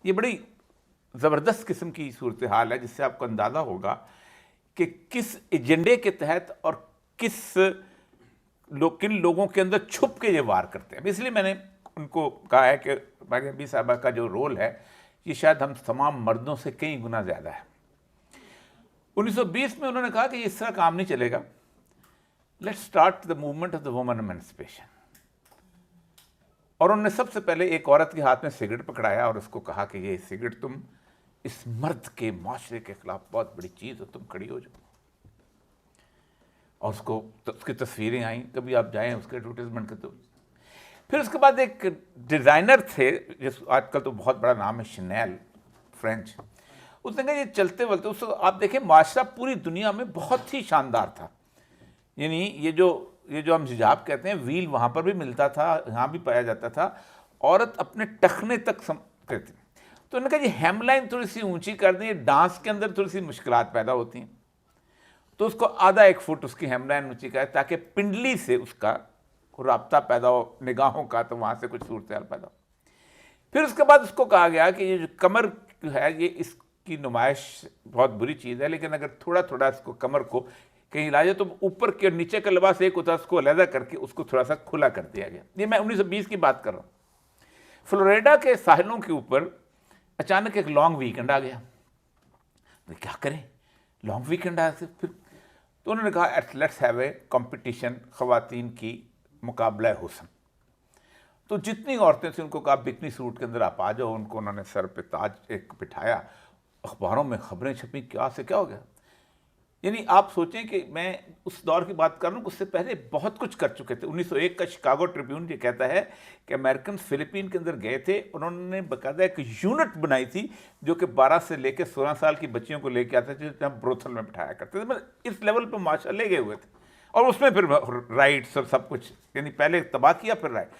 ये बड़ी ज़बरदस्त किस्म की सूरत हाल है, जिससे आपको अंदाज़ा होगा कि किस एजेंडे के तहत और किन लोगों के अंदर छुप के ये वार करते हैं। इसलिए मैंने उनको कहा है कि मरियम बीबी साहबा का जो रोल है ये शायद हम तमाम मर्दों से कई गुना ज़्यादा है। 1920 में उन्होंने कहा कि इस तरह काम नहीं चलेगा, let's start the movement of the woman emancipation. और उन्होंने सबसे पहले एक औरत के हाथ में सिगरेट पकड़ाया और उसको कहा कि ये सिगरेट तुम इस मर्द के माशरे के खिलाफ बहुत बड़ी चीज़ हो, तुम खड़ी हो जाओ। और उसकी तस्वीरें आई, कभी आप जाएं उसके एडवर्टाइजमेंट के। तो फिर उसके बाद एक डिज़ाइनर थे जिस आजकल तो बहुत बड़ा नाम है, शनेल, फ्रेंच। उसने कहा ये चलते चलते उसको आप देखें माशरा पूरी दुनिया में बहुत ही शानदार था। यानी ये जो हम हिजाब कहते हैं, व्हील वहाँ पर भी मिलता था, यहाँ भी पाया जाता था। औरत अपने टखने तक करती। तो उन्होंने कहा ये हेमलाइन थोड़ी सी ऊंची कर दें, डांस के अंदर थोड़ी सी मुश्किलात पैदा होती हैं, तो उसको आधा 1 फुट उसकी हेमलाइन ऊंची करें ताकि पिंडली से उसका राब्ता पैदा हो निगाहों का, तो वहाँ से कुछ सूरत हाल पैदा हो। फिर उसके बाद उसको कहा गया कि ये जो कमर है ये इसकी नुमाइश बहुत बुरी चीज़ है, लेकिन अगर थोड़ा थोड़ा इसको कमर को कहीं ला जाए तो ऊपर के और नीचे का लिबास एक होता है, उसको अलहदा करके उसको थोड़ा सा खुला कर दिया गया। ये मैं 1920 की बात कर रहा हूँ। फ्लोरिडा के साहिलों के ऊपर अचानक एक लॉन्ग वीकेंड आ गया। तो क्या करें, लॉन्ग वीकेंड आया फिर तो उन्होंने कहा लेट्स हैव ए कंपटीशन, ख़वातीन की मुकाबला हुस्न। तो जितनी औरतें थी उनको कहा बिकनी सूट के अंदर आप आ जाओ। उनको उन्होंने सर पे ताज एक बिठाया, अखबारों में खबरें छपी, क्या से क्या हो गया। यानी आप सोचें कि मैं उस दौर की बात कर रहा हूँ, उससे पहले बहुत कुछ कर चुके थे। 1901 का शिकागो ट्रिब्यून ये कहता है कि अमेरिकन फिलीपीन के अंदर गए थे, उन्होंने बाकायदा एक यूनिट बनाई थी जो कि 12 से लेकर 16 साल की बच्चियों को लेके आते थे, जो ब्रोथल में बिठाया करते थे। मतलब इस लेवल पर माशा ले गए हुए थे। और उसमें फिर राइट्स और सब कुछ, यानी पहले तबाह किया फिर राइट।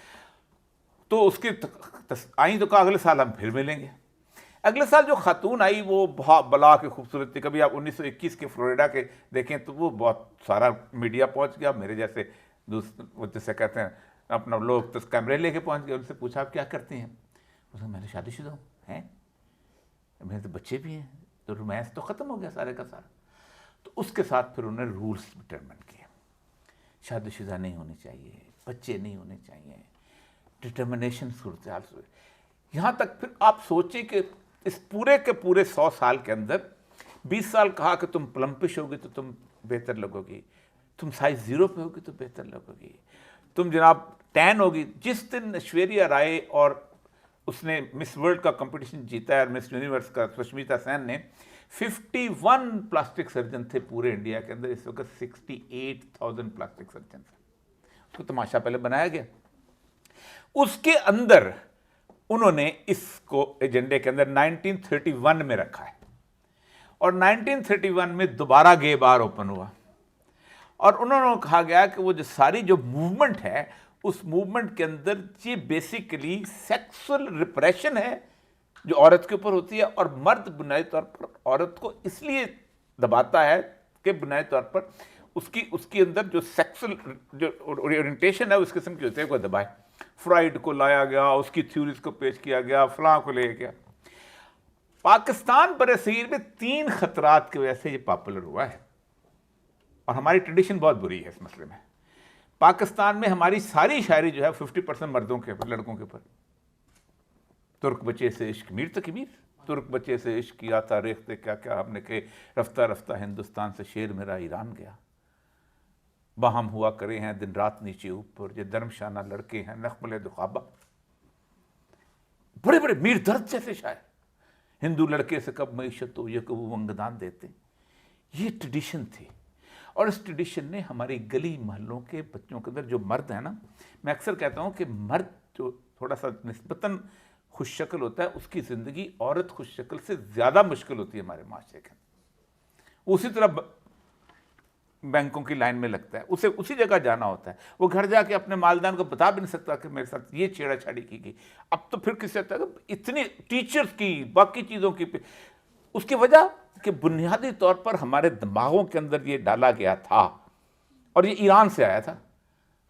तो उसकी आई तो कहा अगले साल हम फिर मिलेंगे। अगले साल जो खातून आई वो बहुत बला के खूबसूरत थी। कभी आप 1921 के फ्लोरिडा के देखें तो वो बहुत सारा मीडिया पहुंच गया। मेरे जैसे वो जैसे कहते हैं अपना लोग तो कैमरे लेके पहुंच गए। उनसे पूछा आप क्या करती हैं? उसने मैंने शादीशुदा हूँ। हैं? मेरे तो बच्चे भी हैं। तो रोमांस तो ख़त्म हो गया सारे का सारा। तो उसके साथ फिर उन्होंने रूल्स डिटरमिन किए, शादीशुदा नहीं होनी चाहिए, बच्चे नहीं होने चाहिए, डिटर्मिनेशन सूरत हाल। यहाँ तक फिर आप सोचें कि इस पूरे के पूरे 100 साल के अंदर 20 साल कहा कि तुम प्लम्पिश होगी तो तुम बेहतर लगोगी, तुम साइज 0 पे होगी तो बेहतर लगोगी, तुम जनाब टैन होगी। जिस दिन ऐश्वर्या राय और उसने मिस वर्ल्ड का कंपटीशन जीता है और मिस यूनिवर्स का सुष्मिता सेन ने, 51 प्लास्टिक सर्जन थे पूरे इंडिया के अंदर। इस वक्त 68,000 प्लास्टिक सर्जन थे। उसको तमाशा पहले बनाया गया। उसके अंदर उन्होंने इसको एजेंडे के अंदर 1931 में रखा है और 1931 में दोबारा गे बार ओपन हुआ और उन्होंने कहा गया कि वो जो सारी जो मूवमेंट है उस मूवमेंट के अंदर ये बेसिकली सेक्सुअल रिप्रेशन है जो औरत के ऊपर होती है। और मर्द बुनियादी तौर पर औरत को इसलिए दबाता है कि बुनियादी तौर पर उसकी अंदर जो सेक्सुअल जो ओरिएंटेशन है उस किस्म की होती है, कोई दबाए। फ्राइड को लाया गया, उसकी थ्योरीज को पेश किया गया, फलां को ले गया। पाकिस्तान बरसीर में 3 खतरात की वजह से ये पॉपुलर हुआ है और हमारी ट्रेडिशन बहुत बुरी है इस मसले में। पाकिस्तान में हमारी सारी शायरी जो है 50% मर्दों के ऊपर, लड़कों के ऊपर। तुर्क बच्चे से इश्क मीर तक मीर, तुर्क बच्चे से इश्क किया था रेखते क्या क्या हमने के, रफ्ता रफ्ता हिंदुस्तान से शेर मेरा ईरान गया, बाहम हुआ करे हैं दिन रात नीचे ऊपर, ये धर्मशाना लड़के हैं नखमले दुखाबा। बड़े बड़े मीर दर्द जैसे शायर, हिंदू लड़के से कब मईशत हो ये कब वो अंगदान देते। ये ट्रेडिशन थी और इस ट्रेडिशन ने हमारी गली महलों के बच्चों के अंदर, जो मर्द है ना, मैं अक्सर कहता हूँ कि मर्द जो थोड़ा सा निस्बतन खुश शक्ल होता है उसकी ज़िंदगी औरत खुश शक्ल से ज़्यादा मुश्किल होती है हमारे माशरे के अंदर। उसी तरह बैंकों की लाइन में लगता है, उसे उसी जगह जाना होता है। वो घर जाके अपने मालदान को बता भी नहीं सकता कि मेरे साथ ये छेड़ाछाड़ी की गई। अब तो फिर किसी तक इतनी टीचर्स की बाकी चीज़ों की, उसकी वजह कि बुनियादी तौर पर हमारे दिमागों के अंदर ये डाला गया था और ये ईरान से आया था।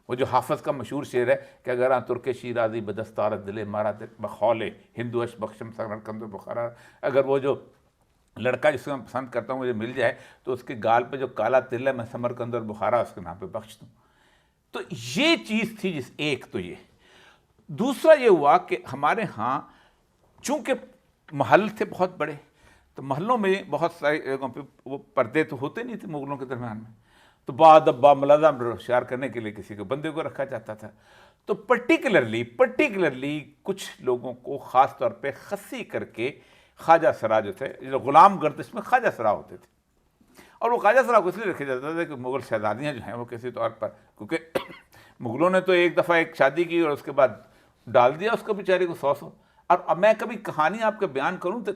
वो जो हाफिज का मशहूर शेर है कि अगर तुर्के शीराजी बदस्तारत दिले मारा बखौले हिंदू अश बख्शम सगर कंदो बुखारा, अगर वो जो लड़का जिसको मैं पसंद करता हूँ मुझे मिल जाए तो उसके गाल पे जो काला तिल है मैं समरकंद और बुखारा उसके नाम पे बख्श दूँ। तो ये चीज़ थी जिस एक तो ये। दूसरा ये हुआ कि हमारे यहाँ चूँकि महल थे बहुत बड़े, तो महलों में बहुत सारी जगहों पे वो पर्दे तो होते नहीं थे मुगलों के दरमियान में, तो बादब्बा मुलाज़म शार करने के लिए किसी को बंदे को रखा जाता था। तो पर्टिकुलरली कुछ लोगों को ख़ास तौर पे खस्सी करके ख्वाजा सरा जो थे, जो ग़ुलाम गर्दिश में ख्वाजा सरा होते थे, और वो ख्वाजा सरा को इसलिए रखे जाता था कि मुग़ल शहज़ादियाँ जो हैं वो किसी तौर पर, क्योंकि मुग़लों ने तो एक दफ़ा एक शादी की और उसके बाद डाल दिया उसको बेचारे को 100 और अब मैं कभी कहानी आपको बयान करूँ तो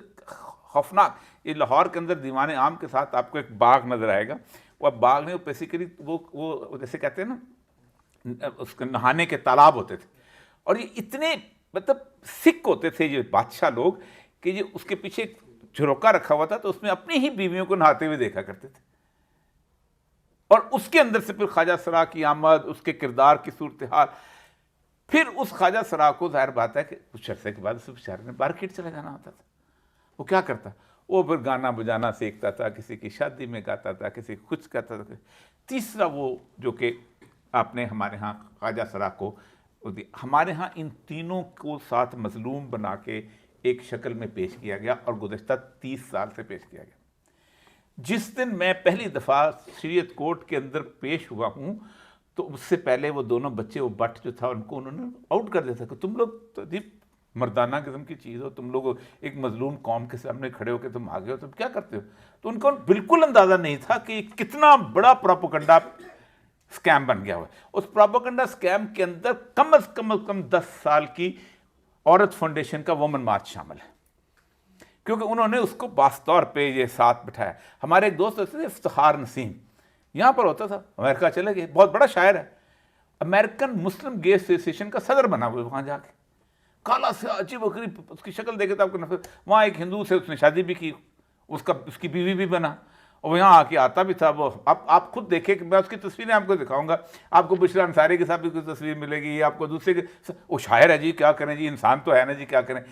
खौफनाक। ये लाहौर के अंदर दीवाने आम के साथ आपको एक बाग नज़र आएगा, वो बाग नहीं, वो बेसिकली वो जैसे कहते हैं ना उसके नहाने के तालाब होते थे, और ये इतने मतलब सिक होते थे ये बादशाह लोग कि ये उसके पीछे एक झरोका रखा हुआ था, तो उसमें अपनी ही बीवियों को नहाते हुए देखा करते थे, और उसके अंदर से फिर ख्वाजा सरा की आमद, उसके किरदार की सूरत हाल, फिर उस ख्वाजा सरा को जाहिर बात है कि कुछ अर्से के बाद उस बेचारे ने मार्केट चला जाना होता था। वो क्या करता, वो फिर गाना बजाना सीखता था, किसी की शादी में गाता था, किसी कुछ गाता था। तीसरा वो जो कि आपने हमारे यहाँ ख्वाजा सरा को, हमारे यहाँ इन तीनों को साथ मजलूम बना के एक शक्ल में पेश किया गया और गुज़श्ता 30 साल से पेश किया गया। जिस दिन मैं पहली दफ़ा शरीयत कोर्ट के अंदर पेश हुआ हूँ तो उससे पहले वो दोनों बच्चे, वो बट जो था उनको उन्होंने आउट कर दिया था कि तुम लोग तो अजीब मर्दाना किस्म की चीज़ हो, तुम लोग एक मजलूम कौम के सामने खड़े होकर तुम आगे हो, तुम क्या करते हो। तो उनको बिल्कुल अंदाज़ा नहीं था कि कितना बड़ा प्रोपेगेंडा स्कैम बन गया हुआ। उस प्रोपेगेंडा स्कैम के अंदर कम से कम 10 साल की औरत फाउंडेशन का वुमेन मार्च शामिल है, क्योंकि उन्होंने उसको बास तौर पे ये साथ बिठाया। हमारे एक दोस्त होते थे इफ्तिखार नसीम, यहाँ पर होता था, अमेरिका चले गए, बहुत बड़ा शायर है, अमेरिकन मुस्लिम गे एसोसिएशन का सदर बना हुआ वहाँ जाके, काला से अजीब बकरी, उसकी शक्ल देखे तो आपको नफरत। वहाँ एक हिंदू से उसने शादी भी की, उसकी बीवी भी बना, और यहाँ आके आता भी था वो। आप खुद देखे कि मैं उसकी तस्वीरें आपको दिखाऊंगा, आपको बुशरा अंसारी के साथ भी कोई तस्वीर मिलेगी, आपको दूसरे के, वो शायर है जी, क्या करें जी, इंसान तो है ना जी, क्या करें।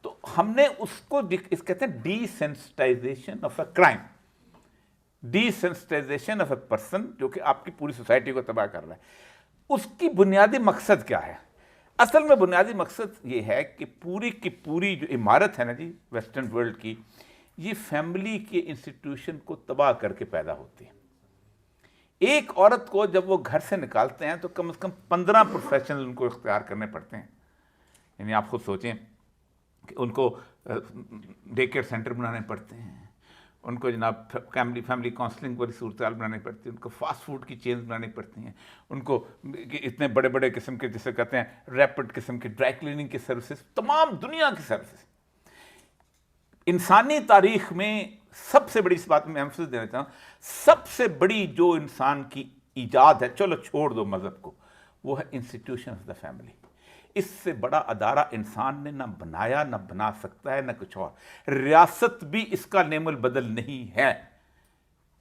तो हमने उसको इस कहते हैं desensitisation of a crime, desensitisation of a person जो कि आपकी पूरी सोसाइटी को तबाह कर रहा है। उसकी बुनियादी मकसद क्या है? असल में बुनियादी मकसद ये है कि पूरी की पूरी जो इमारत है ना जी वेस्टर्न वर्ल्ड की, ये फैमिली के इंस्टीट्यूशन को तबाह करके पैदा होती है। एक औरत को जब वो घर से निकालते हैं तो कम से कम 15 प्रोफेशन उनको इख्तियार करने पड़ते हैं। यानी आप खुद सोचें कि उनको डे केयर सेंटर बनाने पड़ते हैं, उनको जनाब फैमिली काउंसलिंग वाली सूरत बनानी पड़ती है, उनको फास्ट फूड की चेन्स बनानी पड़ती हैं, उनको इतने बड़े बड़े किस्म के जिसे कहते हैं रैपिड किस्म के ड्राई क्लीनिंग की सर्विसेज, तमाम दुनिया की सर्विसेज। इंसानी तारीख में सबसे बड़ी, इस बात में एम्फसिस देना चाहूँ, सबसे बड़ी जो इंसान की ईजाद है, चलो छोड़ दो मज़हब को, वो है इंस्टीट्यूशन ऑफ द फैमिली। इससे बड़ा अदारा इंसान ने ना बनाया, ना बना सकता है, ना कुछ और। रियासत भी इसका नेमुल बदल नहीं है।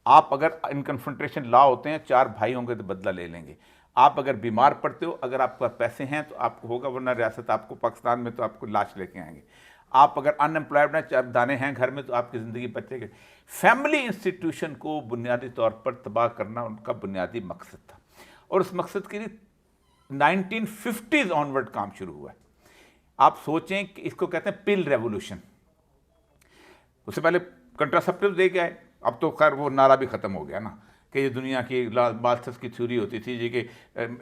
आप अगर इन कन्फ्रंटेशन लॉ होते हैं, 4 भाई होंगे तो बदला ले लेंगे। आप अगर बीमार पड़ते हो, अगर आपके पास पैसे हैं तो आपको होगा, वरना रियासत आपको, पाकिस्तान में तो आपको लाश लेके आएंगे। आप अगर अनएम्प्लॉयड हैं, 4 दाने हैं घर में, तो आपकी ज़िंदगी बचेगी। फैमिली इंस्टीट्यूशन को बुनियादी तौर पर तबाह करना उनका बुनियादी मकसद था, और उस मकसद के लिए 1950s ऑनवर्ड काम शुरू हुआ है। आप सोचें कि इसको कहते हैं पिल रेवोल्यूशन। उससे पहले कंट्रासेप्टिव दे के आए, अब तो खैर वो नारा भी ख़त्म हो गया ना, कि ये दुनिया की बाथस की थ्योरी होती थी जी कि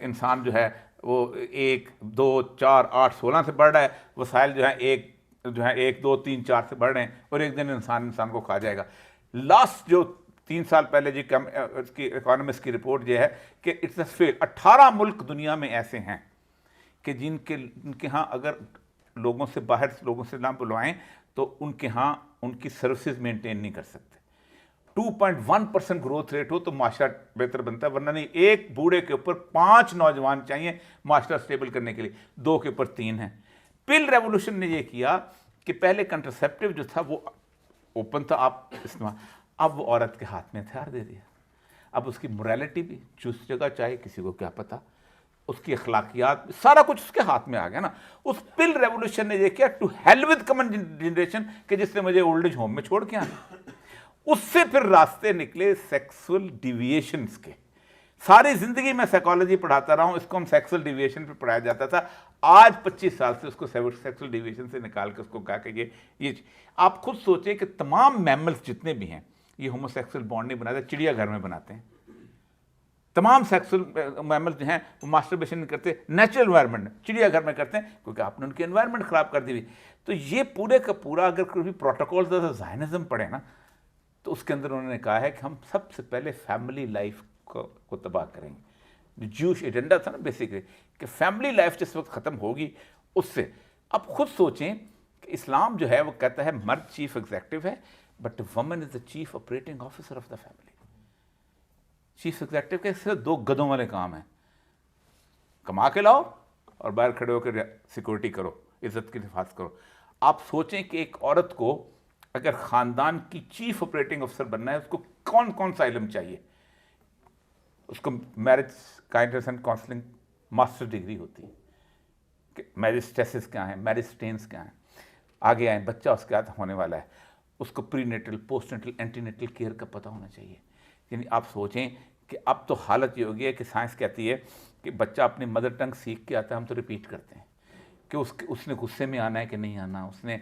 इंसान जो है वो 1, 2, 4, 8, 16 से बढ़ रहा है, वसाइल जो है 1, 2, 3, 4 से बढ़ रहे हैं, और एक दिन इंसान को खा जाएगा। लास्ट जो 3 साल पहले जी इसकी इकोनॉमिस्ट की रिपोर्ट ये है कि इट्स अ फेल। 18 मुल्क दुनिया में ऐसे हैं कि जिनके यहाँ अगर लोगों से बाहर लोगों से ना बुलवाएं तो उनके यहाँ उनकी सर्विसेज मेंटेन नहीं कर सकते। 2.1% ग्रोथ रेट हो तो माशरा बेहतर बनता है, वरना नहीं। एक बूढ़े के ऊपर 5 नौजवान चाहिए माशरा स्टेबल करने के लिए, 2 के ऊपर 3 हैं। पिल रेवोल्यूशन ने यह किया कि पहले कंट्रासेप्टिव जो था वो ओपन था, आप इस्तेमाल, अब वो औरत के हाथ में हथियार दे दिया। अब उसकी मोरालिटी भी जिस जगह चाहे, किसी को क्या पता, उसकी अखलाकियात, सारा कुछ उसके हाथ में आ गया ना। उस पिल रेवोल्यूशन ने ये किया, to hell with common generation, कि जिसने मुझे ओल्ड एज होम में छोड़ के आना। उससे फिर रास्ते निकले सेक्सुअल डिविएशंस के। सारी जिंदगी मैं साइकोलॉजी पढ़ाता रहा हूं, इसको हम सेक्सुअल डिविएशन पे पढ़ाया जाता था। आज 25 साल से उसको सेक्सुअल डिविएशन से निकाल के उसको कहा कि ये आप खुद सोचें कि तमाम मैमल्स जितने भी हैं ये होमोसेक्सुअल बॉन्ड नहीं बनाते, चिड़ियाघर में बनाते हैं। तमाम सेक्सुअल मैमल्स जो हैं वो मास्टरबेशन नहीं करते, नेचुरल एनवायरनमेंट चिड़ियाघर में करते हैं, क्योंकि आपने उनकी एनवायरनमेंट खराब कर दी हुई। तो ये पूरे का पूरा अगर कोई भी प्रोटोकॉल ज़ायनिज़्म पढ़े ना, तो उसके अंदर उन्होंने कहा है कि हम सबसे पहले फैमिली लाइफ को तबाह करेंगे। जो ज्यूश एजेंडा था ना बेसिकली, कि फैमिली लाइफ जिस वक्त ख़त्म होगी उससे। अब खुद सोचें कि इस्लाम जो है वो कहता है मर्द चीफ एग्जेक्टिव है, but woman is the chief operating officer of the family. Chief executive के सिर्फ 2 गधों वाले काम हैं, कमा के लाओ और बाहर खड़े होकर सिक्योरिटी करो, इज्जत की हिफाजत करो। आप सोचें कि एक औरत को अगर ख़ानदान की चीफ ऑपरेटिंग ऑफिसर बनना है, उसको कौन कौन सा इल्म चाहिए। उसको marriage guidance and counselling master degree होती है कि मैरिज स्ट्रेसेस क्या हैं, मैरिज स्टेन्स क्या हैं, आगे आए बच्चा उसके साथ होने वाला है, उसको प्रीनेटल, पोस्टनेटल, एंटीनेटल केयर का पता होना चाहिए। यानी आप सोचें कि अब तो हालत ये हो गई है कि साइंस कहती है कि बच्चा अपनी मदर टंग सीख के आता है, हम तो रिपीट करते हैं कि उसने गुस्से में आना है कि नहीं आना, उसने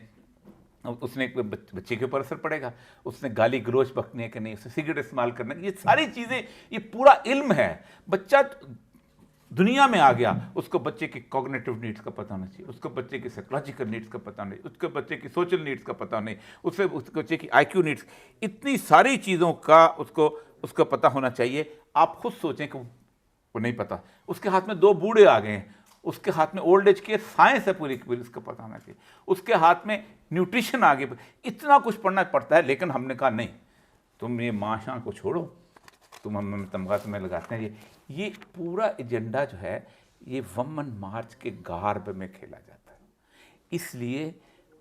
बच्चे के ऊपर असर पड़ेगा, उसने गाली गलोच बकनी है कि नहीं, उसने सिगरेट इस्तेमाल करना है। ये सारी चीज़ें, ये पूरा इल्म है। बच्चा दुनिया में आ गया, उसको बच्चे की कॉग्निटिव नीड्स का पता होना चाहिए, उसको बच्चे की साइकोलॉजिकल नीड्स का पता नहीं, उसको बच्चे की सोशल नीड्स का पता नहीं, उसको बच्चे की IQ नीड्स, इतनी सारी चीज़ों का उसको पता होना चाहिए। आप खुद सोचें कि वो नहीं पता। उसके हाथ में 2 बूढ़े आ गए हैं, उसके हाथ में ओल्ड एज केयर साइंस है पूरी की पूरी, उसका पता होना चाहिए। उसके हाथ में न्यूट्रिशन आ गई, इतना कुछ पढ़ना पड़ता है। लेकिन हमने कहा नहीं, तुम ये माशा को छोड़ो, तुम हमें तमगा तुम्हें लगाते हैं। ये पूरा एजेंडा जो है ये वुमन मार्च के गार्ब में खेला जाता है। इसलिए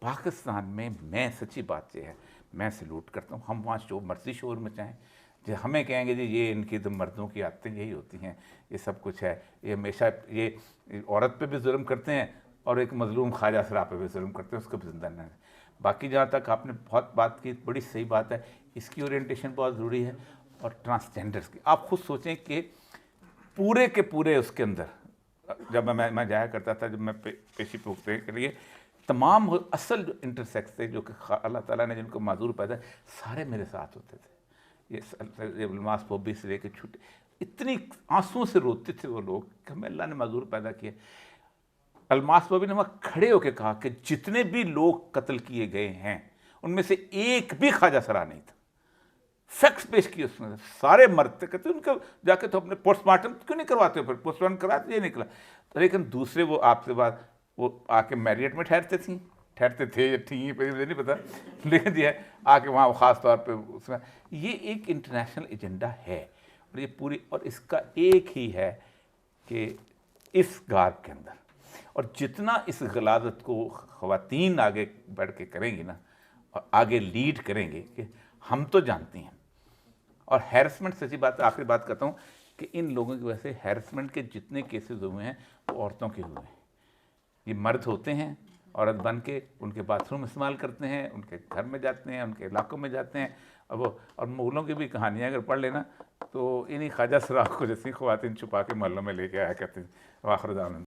पाकिस्तान में, मैं सच्ची बात ये है, मैं सैल्यूट करता हूँ। हम वहाँ जो मर्जी शोर में चाहें, जो हमें कहेंगे जी ये इनकी तो मर्दों की आदतें यही होती हैं, ये सब कुछ है, ये हमेशा ये औरत पे भी जुल्म करते हैं और एक मजलूम ख्वाजा सरा पे भी जुल्म करते हैं, उसको भी जिंदा नहीं। बाकी जहाँ तक आपने बहुत बात की, बड़ी सही बात है, इसकी ओरिएंटेशन बहुत ज़रूरी है। और ट्रांसजेंडर्स की आप खुद सोचें कि पूरे के पूरे उसके अंदर, जब मैं जाया करता था, जब मैं पेशी पुख्ते के लिए, तमाम असल जो इंटरसेक्स थे, जो कि अल्लाह ताला ने जिनको माजूर पैदा, सारे मेरे साथ होते थे। ये अल्मास पोबी से लेकर छुट्टी, इतनी आंसुओं से रोते थे वो लोग कि हमें अल्लाह ने माजूर पैदा किया। अल्मास पोबी ने वहाँ खड़े होकर कहा कि जितने भी लोग कत्ल किए गए हैं उनमें से एक भी ख्वाजा सरा नहीं था। फैक्ट्स पेश किए उसने, सारे मरते। कहते उनका जाके तो अपने पोस्टमार्टम क्यों नहीं करवाते हो, फिर पोस्टमार्टम कराते ये निकला। तो लेकिन दूसरे वो आपसे बात, वो आके मैरियट में ठहरते थे या थी मुझे नहीं पता, लेकिन ये आके वहाँ ख़ास तौर पे उसमें ये एक इंटरनेशनल एजेंडा है। और ये पूरी, और इसका एक ही है कि इस गार्ब के अंदर, और जितना इस गलादत को ख़वातीन आगे बढ़ के करेंगी ना, और आगे लीड करेंगे, कि हम तो जानती हैं। और हैरेसमेंट, सच्ची बात, आखिरी बात करता हूँ कि इन लोगों की वजह से हैरेसमेंट के जितने केसेस हुए हैं वो औरतों के हुए हैं। ये मर्द होते हैं, औरत बन के उनके बाथरूम इस्तेमाल करते हैं, उनके घर में जाते हैं, उनके इलाकों में जाते हैं। और मुग़लों की भी कहानियाँ अगर पढ़ लेना तो इन्हीं ख्वाजा सरा को जैसी ख़वातीन छुपा के महलों में लेके आया करते हैं। वाखिर दामन।